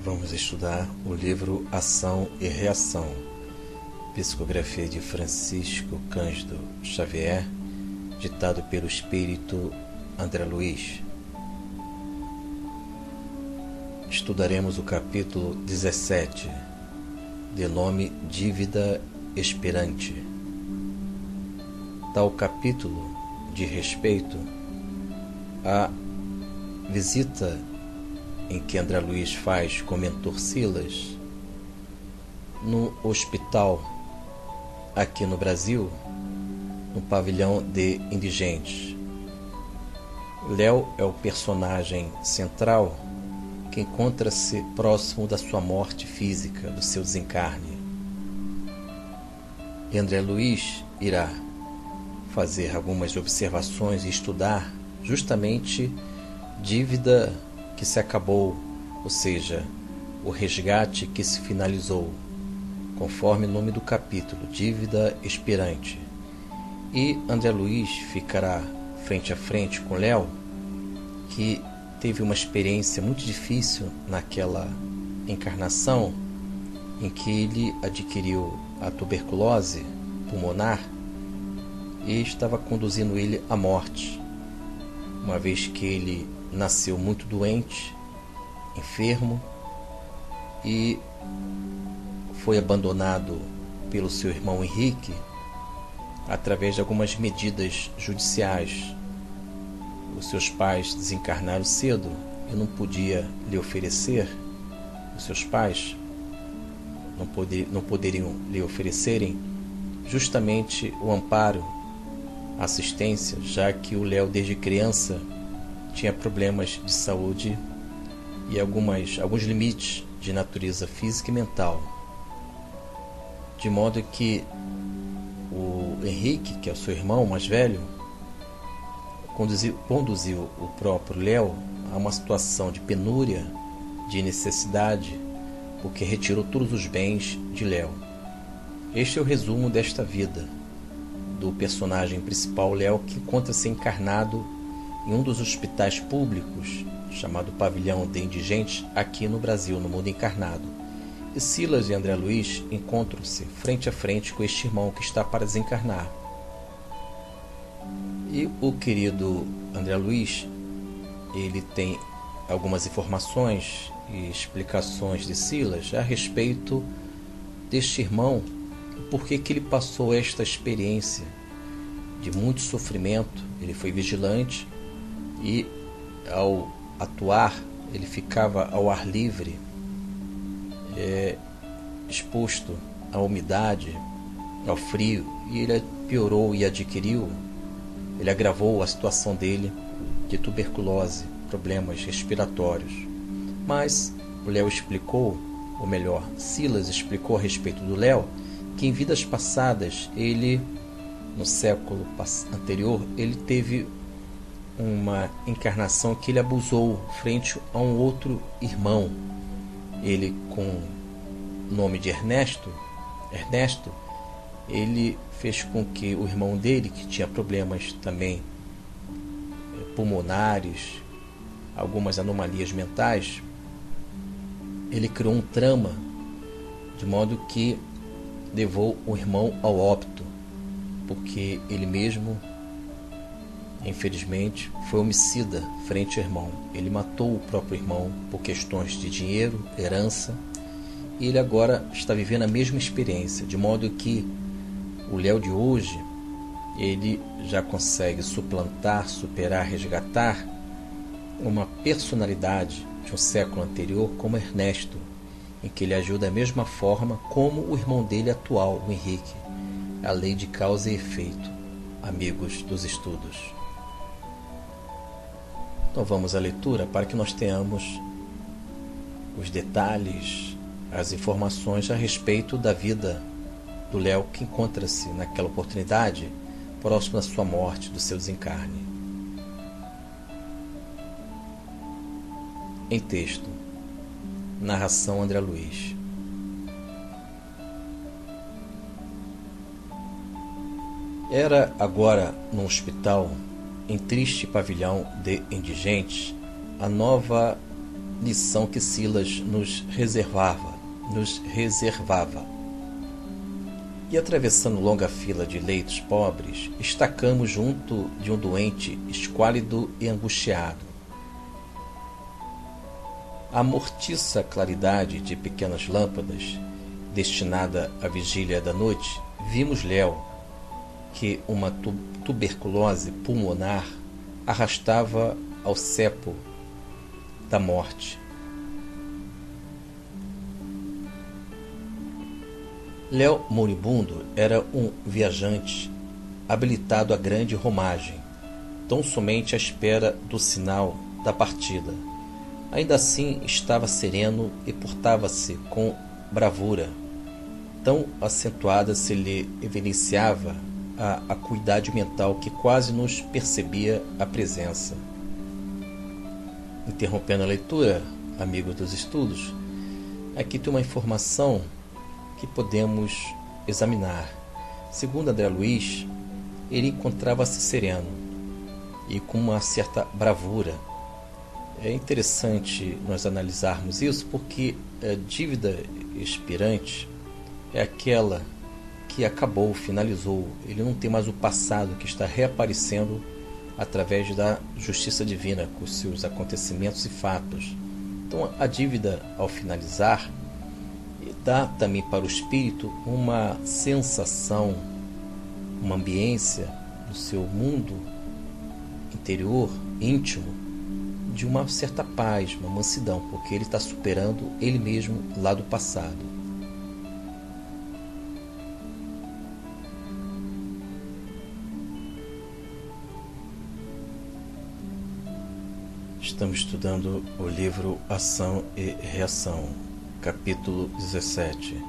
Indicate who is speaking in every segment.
Speaker 1: Vamos estudar o livro Ação e Reação, psicografia de Francisco Cândido Xavier, ditado pelo espírito André Luiz. Estudaremos o capítulo 17, de nome Dívida Expirante. Tal capítulo diz respeito à visita em que André Luiz faz com o mentor Silas no hospital aqui no Brasil, no pavilhão de indigentes. Léo é o personagem central que encontra-se próximo da sua morte física, do seu desencarne. E André Luiz irá fazer algumas observações e estudar justamente dívida que se acabou, ou seja, o resgate que se finalizou, conforme o nome do capítulo, Dívida Expirante. E André Luiz ficará frente a frente com Léo, que teve uma experiência muito difícil naquela encarnação em que ele adquiriu a tuberculose pulmonar e estava conduzindo ele à morte, uma vez que ele nasceu muito doente, enfermo, e foi abandonado pelo seu irmão Henrique através de algumas medidas judiciais. Os seus pais desencarnaram cedo e não podia lhe oferecer, os seus pais não poderiam lhe oferecerem justamente o amparo, a assistência, já que o Léo desde criança tinha problemas de saúde e alguns limites de natureza física e mental, de modo que o Henrique, que é o seu irmão mais velho, conduziu o próprio Léo a uma situação de penúria, de necessidade, porque retirou todos os bens de Léo. Este é o resumo desta vida do personagem principal, Léo, que encontra-se encarnado em um dos hospitais públicos, chamado Pavilhão de Indigentes, aqui no Brasil, no mundo encarnado. E Silas e André Luiz encontram-se frente a frente com este irmão que está para desencarnar. E o querido André Luiz, ele tem algumas informações e explicações de Silas a respeito deste irmão, por que ele passou esta experiência de muito sofrimento. Ele foi vigilante e, ao atuar, ele ficava ao ar livre, exposto à umidade, ao frio, e ele piorou e ele agravou a situação dele de tuberculose, problemas respiratórios. Mas o Léo explicou, ou melhor, Silas explicou a respeito do Léo, que em vidas passadas, ele, no século anterior, ele teve uma encarnação que ele abusou frente a um outro irmão. Ele, com o nome de Ernesto, ele fez com que o irmão dele, que tinha problemas também pulmonares, algumas anomalias mentais, ele criou um trama de modo que levou o irmão ao óbito, porque ele mesmo, infelizmente, foi homicida frente ao irmão. Ele matou o próprio irmão por questões de dinheiro, herança, e ele agora está vivendo a mesma experiência, de modo que o Léo de hoje, ele já consegue suplantar, superar, resgatar uma personalidade de um século anterior como Ernesto, em que ele agiu da mesma forma como o irmão dele atual, o Henrique. A lei de causa e efeito, amigos dos estudos. Então vamos à leitura para que nós tenhamos os detalhes, as informações a respeito da vida do Léo, que encontra-se naquela oportunidade próximo da sua morte, do seu desencarne. Em texto, narração André Luiz. Era agora num hospital, em triste pavilhão de indigentes, a nova lição que Silas nos reservava. E atravessando longa fila de leitos pobres, estacamos junto de um doente esquálido e angustiado. A mortiça claridade de pequenas lâmpadas, destinada à vigília da noite, vimos Léo, que uma tuberculose pulmonar arrastava ao cepo da morte. Léo moribundo era um viajante habilitado à grande romagem, tão somente à espera do sinal da partida. Ainda assim estava sereno e portava-se com bravura. Tão acentuada se lhe evidenciava a acuidade mental que quase nos percebia a presença. Interrompendo a leitura, amigo dos estudos, aqui tem uma informação que podemos examinar. Segundo André Luiz, ele encontrava-se sereno e com uma certa bravura. É interessante nós analisarmos isso porque a dívida expirante é aquela que acabou, finalizou. Ele não tem mais o passado que está reaparecendo através da justiça divina, com os seus acontecimentos e fatos. Então a dívida, ao finalizar, dá também para o espírito uma sensação, uma ambiência no seu mundo interior, íntimo, de uma certa paz, uma mansidão, porque ele está superando ele mesmo lá do passado. Estamos estudando o livro Ação e Reação, capítulo 17.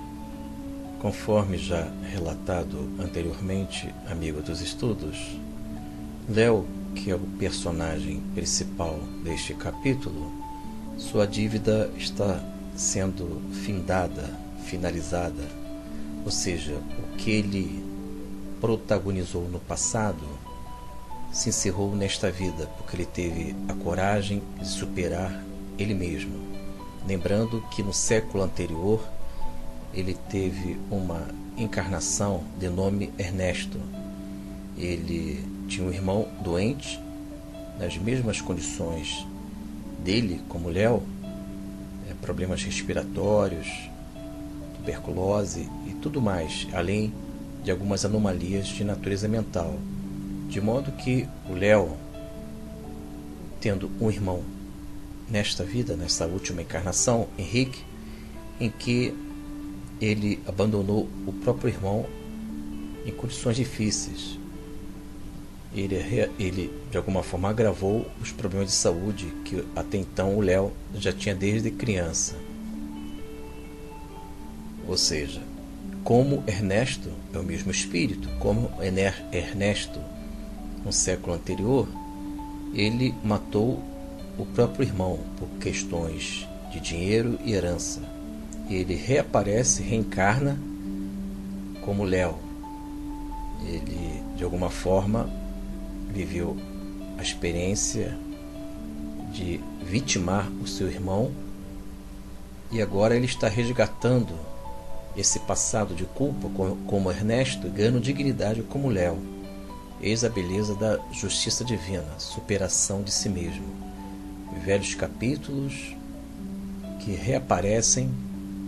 Speaker 1: Conforme já relatado anteriormente, amigo dos estudos, Léo, que é o personagem principal deste capítulo, sua dívida está sendo finalizada, ou seja, o que ele protagonizou no passado se encerrou nesta vida, porque ele teve a coragem de superar ele mesmo. Lembrando que no século anterior ele teve uma encarnação de nome Ernesto. Ele tinha um irmão doente, nas mesmas condições dele, como Léo, problemas respiratórios, tuberculose e tudo mais, além de algumas anomalias de natureza mental. De modo que o Léo, tendo um irmão nesta vida, nessa última encarnação, Henrique, em que ele abandonou o próprio irmão em condições difíceis. Ele de alguma forma agravou os problemas de saúde que até então o Léo já tinha desde criança. Ou seja, como Ernesto é o mesmo espírito, como Ernesto no século anterior, ele matou o próprio irmão por questões de dinheiro e herança. Ele reaparece, reencarna como Léo. Ele, de alguma forma, viveu a experiência de vitimar o seu irmão e agora ele está resgatando esse passado de culpa como Ernesto e ganhando dignidade como Léo. Eis a beleza da justiça divina, superação de si mesmo. Velhos capítulos que reaparecem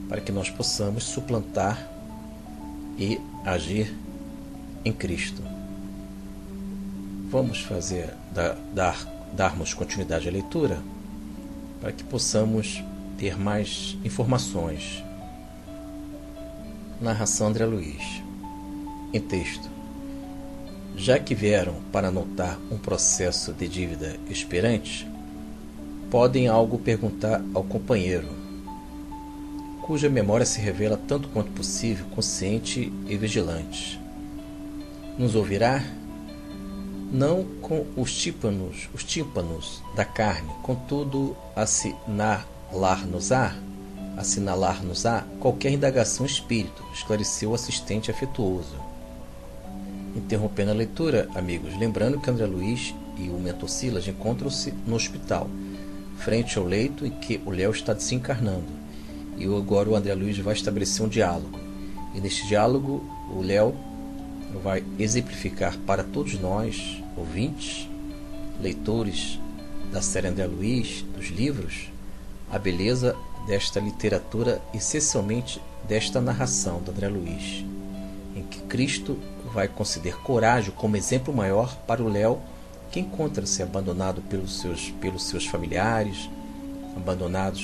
Speaker 1: para que nós possamos suplantar e agir em Cristo. Vamos darmos continuidade à leitura para que possamos ter mais informações. Narração André Luiz. Em texto. Já que vieram para anotar um processo de dívida expirante, podem algo perguntar ao companheiro, cuja memória se revela tanto quanto possível consciente e vigilante. Nos ouvirá? Não com os tímpanos da carne, contudo assinalar-nos-á qualquer indagação espírito, esclareceu o assistente afetuoso. Interrompendo a leitura, amigos, lembrando que André Luiz e o mentor Silas encontram-se no hospital. frente ao leito em que o Léo está desencarnando. E agora o André Luiz vai estabelecer um diálogo. E neste diálogo, o Léo vai exemplificar para todos nós, ouvintes, leitores da série André Luiz, dos livros, a beleza desta literatura, essencialmente desta narração do André Luiz, em que Cristo vai conceder coragem como exemplo maior para o Léo, que encontra-se abandonado pelos seus familiares, abandonado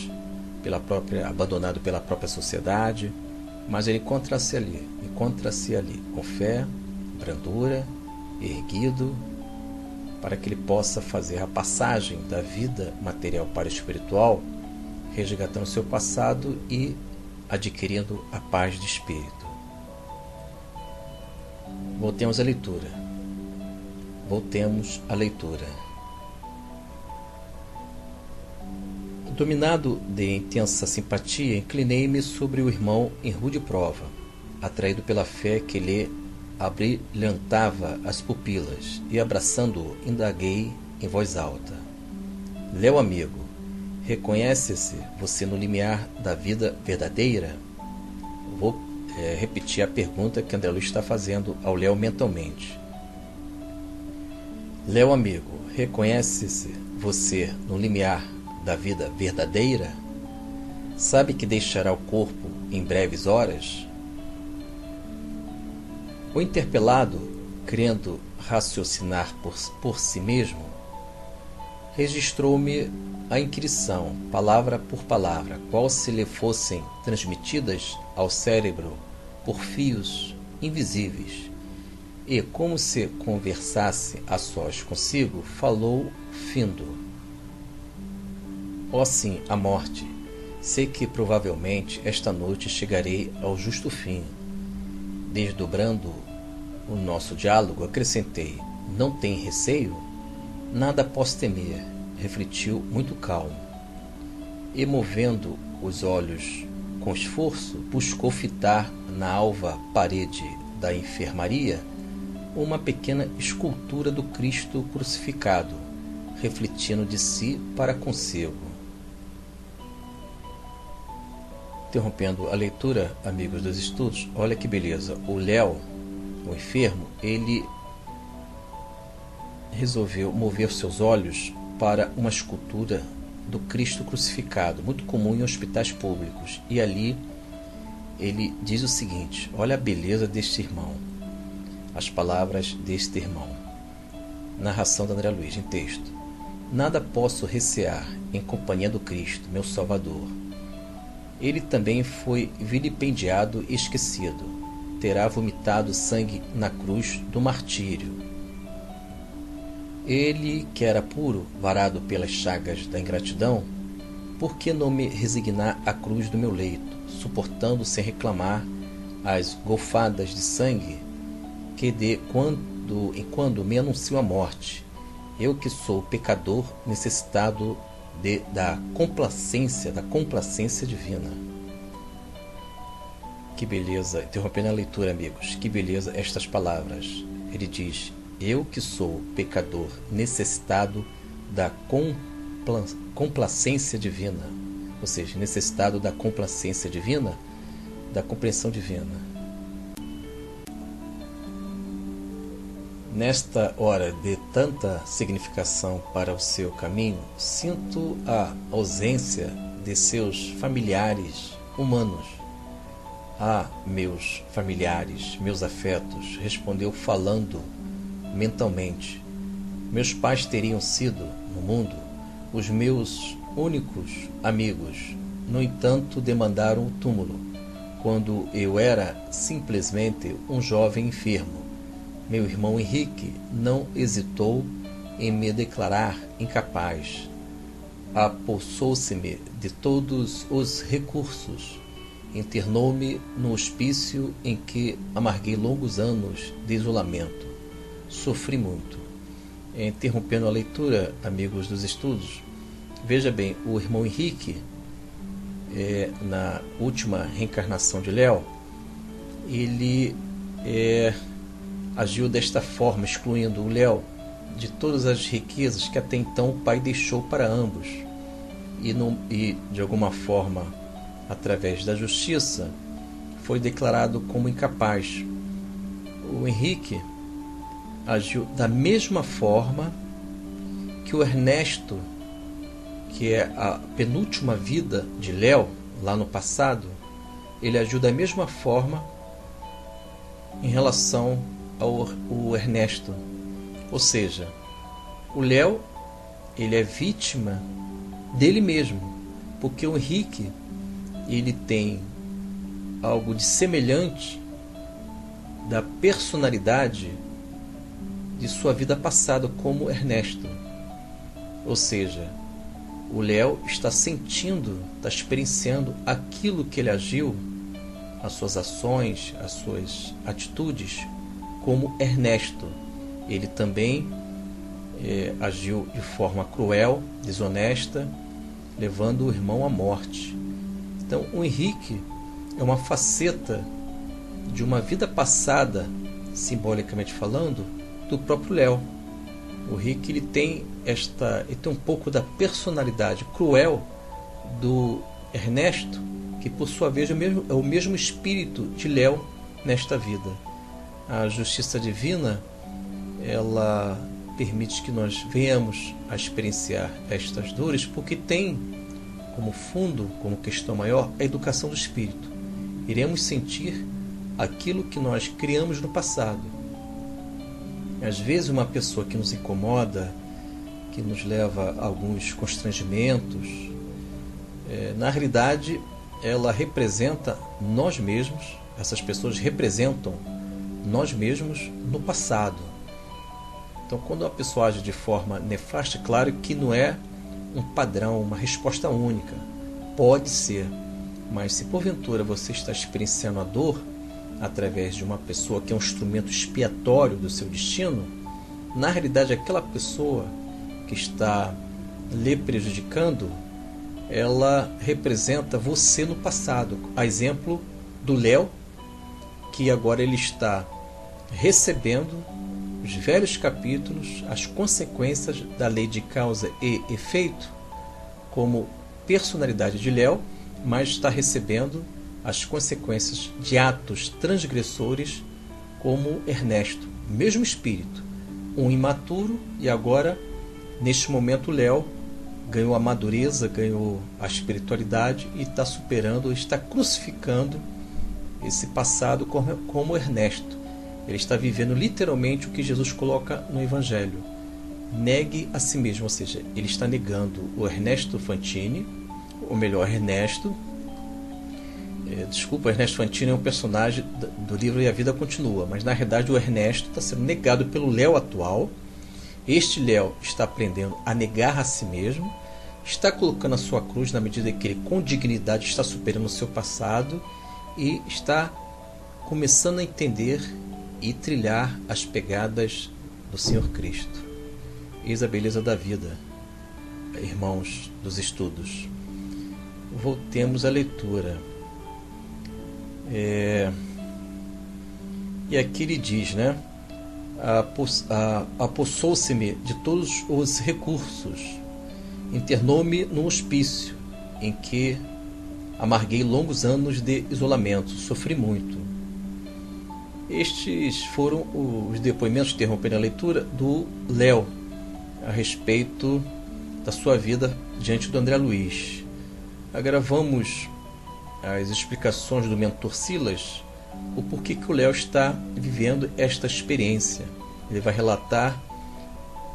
Speaker 1: pela própria sociedade, mas ele encontra-se ali com fé, brandura, erguido, para que ele possa fazer a passagem da vida material para o espiritual, resgatando seu passado e adquirindo a paz de espírito. Voltemos à leitura. Dominado de intensa simpatia, inclinei-me sobre o irmão em rude prova, atraído pela fé que lhe abrilhantava as pupilas, e abraçando-o, indaguei em voz alta: Léo amigo, reconhece-se você no limiar da vida verdadeira? Vou repetir a pergunta que André Luiz está fazendo ao Léo mentalmente. Léo amigo, reconhece-se você no limiar da vida verdadeira? Sabe que deixará o corpo em breves horas? O interpelado, querendo raciocinar por si mesmo, registrou-me a inquirição, palavra por palavra, qual se lhe fossem transmitidas ao cérebro por fios invisíveis, e, como se conversasse a sós consigo, falou findo: ó sim, a morte, sei que provavelmente esta noite chegarei ao justo fim. Desdobrando o nosso diálogo, acrescentei: não tem receio? Nada posso temer, refletiu muito calmo. E, movendo os olhos com esforço, buscou fitar na alva parede da enfermaria uma pequena escultura do Cristo crucificado, refletindo de si para consigo. Interrompendo a leitura, amigos dos estudos, olha que beleza. O Léo, o enfermo, ele resolveu mover seus olhos para uma escultura do Cristo crucificado, muito comum em hospitais públicos. E ali ele diz o seguinte: olha a beleza deste irmão, as palavras deste irmão. Narração de André Luiz, em texto. Nada posso recear em companhia do Cristo, meu Salvador. Ele também foi vilipendiado e esquecido. Terá vomitado sangue na cruz do martírio. Ele, que era puro, varado pelas chagas da ingratidão, por que não me resignar à cruz do meu leito, suportando sem reclamar as golfadas de sangue que de quando em quando me anunciam a morte, eu que sou pecador necessitado da complacência divina. Que beleza, interrompendo a leitura, amigos, que beleza estas palavras. Ele diz: eu que sou pecador necessitado da complacência divina, ou seja, necessitado da complacência divina, da compreensão divina. Nesta hora de tanta significação para o seu caminho, sinto a ausência de seus familiares humanos. Ah, meus familiares, meus afetos, respondeu falando mentalmente. Meus pais teriam sido, no mundo, os meus únicos amigos. No entanto, demandaram o túmulo, quando eu era simplesmente um jovem enfermo. Meu irmão Henrique não hesitou em me declarar incapaz. Apossou-se-me de todos os recursos. Internou-me no hospício em que amarguei longos anos de isolamento. Sofri muito. Interrompendo a leitura, amigos dos estudos, veja bem, o irmão Henrique, na última reencarnação de Léo, ele agiu desta forma, excluindo o Léo de todas as riquezas que até então o pai deixou para ambos. e de alguma forma, através da justiça, foi declarado como incapaz. O Henrique agiu da mesma forma que o Ernesto, que é a penúltima vida de Léo, lá no passado, ele agiu da mesma forma em relação ao Ernesto. Ou seja, o Léo, ele é vítima dele mesmo, porque o Henrique, ele tem algo de semelhante da personalidade de sua vida passada como Ernesto. Ou seja, o Léo está sentindo, está experienciando aquilo que ele agiu, as suas ações, as suas atitudes, como Ernesto. Ele também agiu de forma cruel, desonesta, levando o irmão à morte. Então, o Henrique é uma faceta de uma vida passada, simbolicamente falando, do próprio Léo. O Henrique ele tem um pouco da personalidade cruel do Ernesto, que por sua vez é o mesmo espírito de Léo nesta vida. A justiça divina, ela permite que nós venhamos a experienciar estas dores, porque tem como fundo, como questão maior, a educação do espírito. Iremos sentir aquilo que nós criamos no passado. Às vezes uma pessoa que nos incomoda, que nos leva a alguns constrangimentos, na realidade ela representa nós mesmos, essas pessoas representam nós mesmos no passado. Então, quando a pessoa age de forma nefasta, claro que não é um padrão, uma resposta única. Pode ser, mas se porventura você está experienciando a dor através de uma pessoa que é um instrumento expiatório do seu destino, na realidade aquela pessoa que está lhe prejudicando, ela representa você no passado. A exemplo do Léo, que agora ele está recebendo os velhos capítulos, as consequências da lei de causa e efeito, como personalidade de Léo, mas está recebendo as consequências de atos transgressores como Ernesto, mesmo espírito, um imaturo, e agora, neste momento, Léo ganhou a madureza, ganhou a espiritualidade e está superando, está crucificando esse passado como Ernesto. Ele está vivendo literalmente o que Jesus coloca no Evangelho. Negue a si mesmo, ou seja, ele está negando o Ernesto Fantini, ou melhor, Ernesto. Desculpa, Ernesto Fantini é um personagem do livro E a Vida Continua, mas na realidade o Ernesto está sendo negado pelo Léo atual. Este Léo está aprendendo a negar a si mesmo, está colocando a sua cruz na medida que ele, com dignidade, está superando o seu passado e está começando a entender e trilhar as pegadas do Senhor Cristo. Eis a beleza da vida, irmãos dos estudos. Voltemos à leitura. E aqui ele diz, né? Apossou-se-me de todos os recursos, internou-me num hospício, em que amarguei longos anos de isolamento, sofri muito. Estes foram os depoimentos, interrompendo a leitura, do Léo a respeito da sua vida diante do André Luiz. Agora vamos às explicações do mentor Silas, o porquê que o Léo está vivendo esta experiência. Ele vai relatar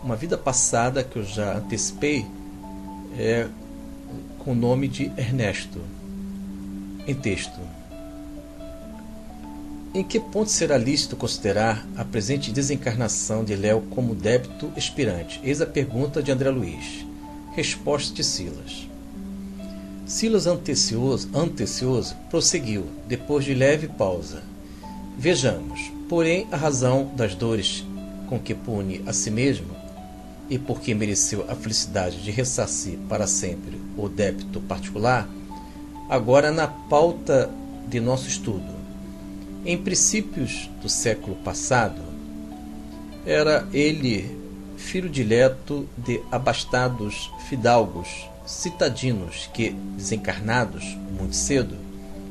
Speaker 1: uma vida passada que eu já antecipei, com o nome de Ernesto. Em texto. Em que ponto será lícito considerar a presente desencarnação de Léo como débito expirante? Eis a pergunta de André Luiz. Resposta de Silas. Silas antecioso prosseguiu, depois de leve pausa. Vejamos, porém, a razão das dores com que pune a si mesmo, e porque mereceu a felicidade de ressarcir para sempre o débito particular, agora na pauta de nosso estudo. Em princípios do século passado, era ele filho dileto de abastados fidalgos citadinos que, desencarnados muito cedo,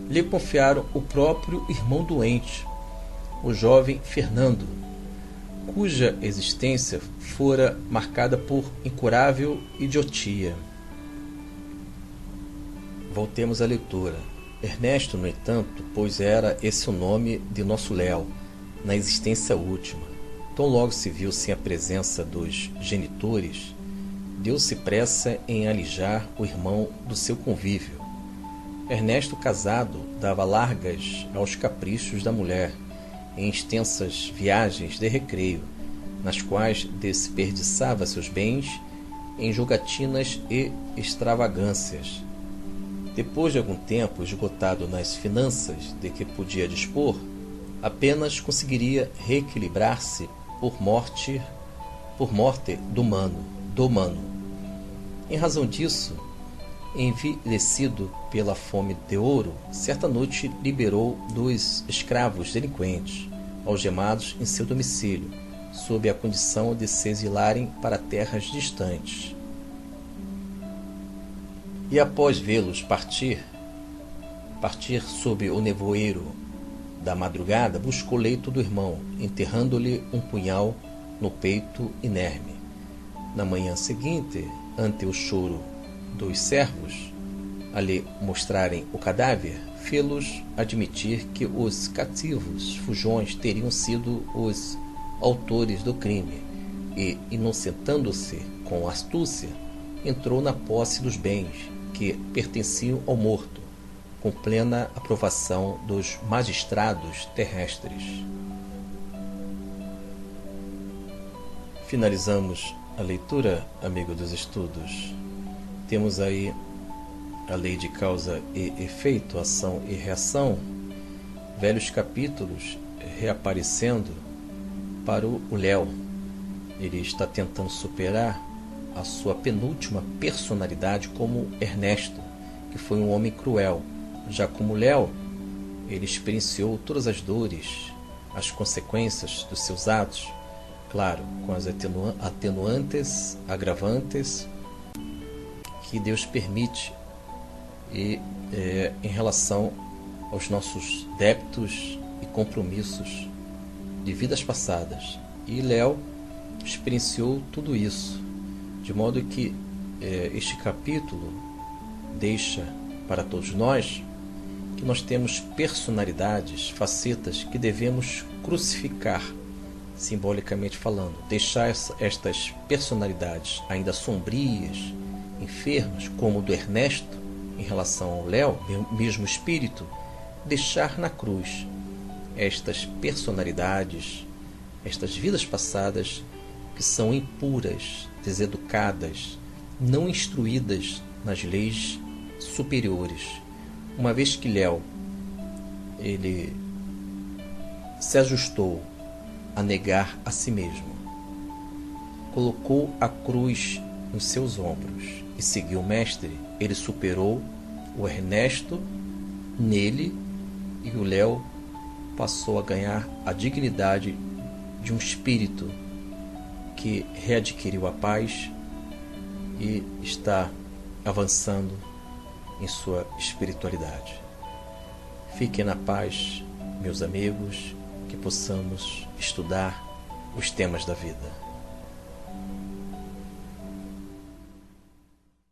Speaker 1: lhe confiaram o próprio irmão doente, o jovem Fernando, cuja existência fora marcada por incurável idiotia. Voltemos à leitura. Ernesto, no entanto, pois era esse o nome de nosso Léo, na existência última. Tão logo se viu sem a presença dos genitores, deu-se pressa em alijar o irmão do seu convívio. Ernesto, casado, dava largas aos caprichos da mulher, em extensas viagens de recreio, nas quais desperdiçava seus bens em jogatinas e extravagâncias. Depois de algum tempo esgotado nas finanças de que podia dispor, apenas conseguiria reequilibrar-se por morte do mano. Em razão disso, envilecido pela fome de ouro, certa noite liberou 2 escravos delinquentes, algemados em seu domicílio, sob a condição de se exilarem para terras distantes. E após vê-los partir sob o nevoeiro da madrugada, buscou o leito do irmão, enterrando-lhe um punhal no peito inerme. Na manhã seguinte, ante o choro dos servos, a lhe mostrarem o cadáver, fê-los admitir que os cativos fujões teriam sido os autores do crime e, inocentando-se com astúcia, entrou na posse dos bens que pertenciam ao morto, com plena aprovação dos magistrados terrestres. Finalizamos a leitura, amigo dos estudos. Temos aí a lei de causa e efeito, ação e reação, velhos capítulos reaparecendo para o Léo. Ele está tentando superar a sua penúltima personalidade como Ernesto, que foi um homem cruel. Já como Léo, ele experienciou todas as dores, as consequências dos seus atos, claro, com as atenuantes, agravantes que Deus permite e em relação aos nossos débitos e compromissos de vidas passadas. E Léo experienciou tudo isso, de modo que este capítulo deixa para todos nós que nós temos personalidades, facetas que devemos crucificar, simbolicamente falando, deixar estas personalidades ainda sombrias, enfermas, como o do Ernesto em relação ao Léo, mesmo espírito, deixar na cruz estas personalidades, estas vidas passadas que são impuras, deseducadas, não instruídas nas leis superiores. Uma vez que Léo ele se ajustou a negar a si mesmo, colocou a cruz nos seus ombros e seguiu o mestre, ele superou o Ernesto nele, e o Léo passou a ganhar a dignidade de um espírito que readquiriu a paz e está avançando em sua espiritualidade. Fiquem na paz, meus amigos, que possamos estudar os temas da vida.